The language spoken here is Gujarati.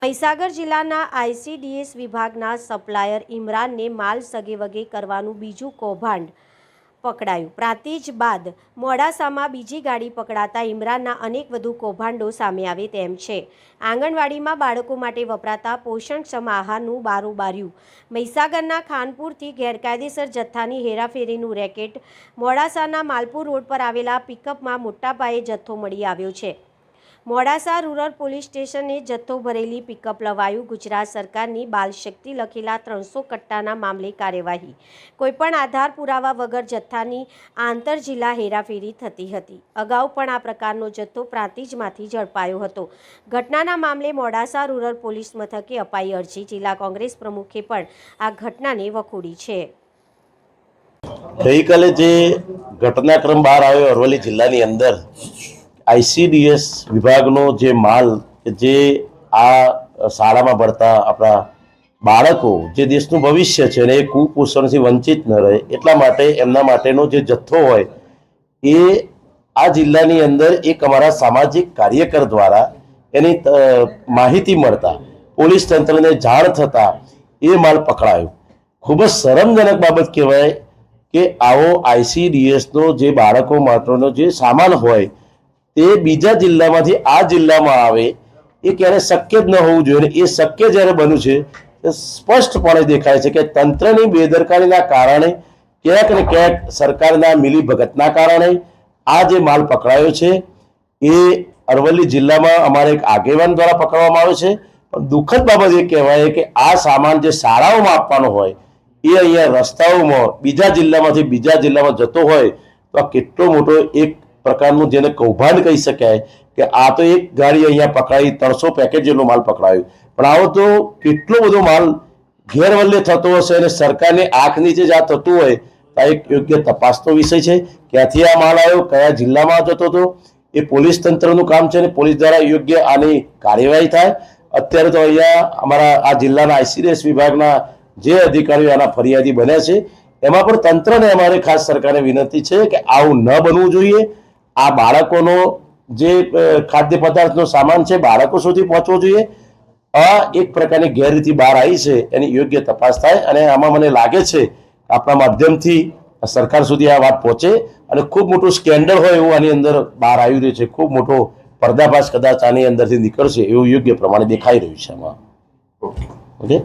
મહીસાગર જિલ્લાના આઈસીડીએસ વિભાગના સપ્લાયર ઇમરાનને માલ સગેવગે કરવાનું બીજું કૌભાંડ પકડાયું। પ્રાંતિજ બાદ મોડાસામાં બીજી ગાડી પકડાતા ઇમરાનના અનેક વધુ કૌભાંડો સામે આવે તેમ છે। આંગણવાડીમાં બાળકો માટે વપરાતા પોષણક્ષમ આહારનું બારોબાર્યું। મહીસાગરના ખાનપુરથી ગેરકાયદેસર જથ્થાની હેરાફેરીનું રેકેટ મોડાસાના માલપુર રોડ પર આવેલા પિકઅપમાં મોટા પાયે જથ્થો મળી આવ્યો છે। મોડાસા રૂરલ પોલીસ સ્ટેશને જથ્થો ભરેલી પિકઅપ લવાયું। ગુજરાત સરકારની બાલ શક્તિ લખેલા 300 કટ્ટાના મામલે કાર્યવાહી। કોઈપણ આધાર પુરાવા વગર જથ્થાની આંતર જિલ્લા હેરાફેરી થતી હતી। અગાઉ પણ આ પ્રકારનો જથ્થો પ્રાંતિજમાંથી ઝડપાયો હતો। ઘટનાના મામલે મોડાસા રૂરલ પોલીસ મથકે અપાઈ અરજી। જિલ્લા કોંગ્રેસ પ્રમુખે પણ આ ઘટનાને વખોડી છે। ગઈકાલે જે ઘટનાક્રમ બહાર આવ્યો અરવલ્લી જિલ્લાની અંદર આઈસીડીએસ વિભાગનો જે માલ જે આ શાળામાં ભણતા આપણા બાળકો જે દેશનું ભવિષ્ય છે અને એ કુપોષણથી વંચિત ન રહે એટલા માટે એમના માટેનો જે જથ્થો હોય એ આ જિલ્લાની અંદર એક અમારા સામાજિક કાર્યકર દ્વારા એની માહિતી મળતા પોલીસ તંત્રને જાણ થતાં એ માલ પકડાયો। ખૂબ જ શરમજનક બાબત કહેવાય કે આવો આઈસીડીએસનો જે બાળકો માટેનો જે સામાન હોય તે બીજા જિલ્લામાંથી આ જિલ્લામાં આવે એ ક્યારે શક્ય જ ન હોવું જોઈએ। એ શક્ય જ્યારે બન્યું છે એ સ્પષ્ટપણે દેખાય છે કે તંત્રની બેદરકારીના કારણે ક્યાંક ને ક્યાંક સરકારના મિલીભગતના કારણે આ જે માલ પકડાયો છે એ અરવલ્લી જિલ્લામાં અમારા એક આગેવાન દ્વારા પકડવામાં આવ્યો છે। પણ દુઃખદ બાબત એ કહેવાય કે આ સામાન જે શાળાઓમાં આપવાનો હોય એ અહીંયા રસ્તાઓમાં બીજા જિલ્લામાંથી બીજા જિલ્લામાં જતો હોય તો આ કેટલો મોટો એક પ્રકારનું જેને કૌભાંડ કહી શકાય કે આ તો એક ગાડી અહીંયા પકડાઈ 300 પેકેટ જેટલો માલ પકડાયો। પણ આવો તો કેટલો બધો માલ ગેરવલ્લે થતો હશે અને સરકારની આંખ નીચે જ આ થતું હોય તો આ એક યોગ્ય તપાસનો વિષય છે। ક્યાંથી આ માલ આવ્યો, કયા જિલ્લામાં જતો હતો, એ પોલીસ તંત્રનું કામ છે અને પોલીસ દ્વારા યોગ્ય આની કાર્યવાહી થાય। અત્યારે તો અહીંયા અમારા આ જિલ્લાના આઈસીડીએસ વિભાગના જે અધિકારીઓ આના ફરિયાદી બન્યા છે એમાં પણ તંત્રને અમારે ખાસ સરકારને વિનંતી છે કે આવું ન બનવું જોઈએ। આ બાળકોનો જે ખાદ્ય પદાર્થનો સામાન છે બાળકો સુધી પહોંચવો જોઈએ। આ એક પ્રકારની ગેરરીતિ બહાર આવી છે એની યોગ્ય તપાસ થાય અને આમાં મને લાગે છે આપણા માધ્યમથી સરકાર સુધી આ વાત પહોંચે અને ખૂબ મોટું સ્કેન્ડલ હોય એવું આની અંદર બહાર આવી રહ્યું છે। ખૂબ મોટો પર્દાફાશ કદાચ આની અંદરથી નીકળશે એવું યોગ્ય પ્રમાણે દેખાઈ રહ્યું છે આમાં। ઓકે।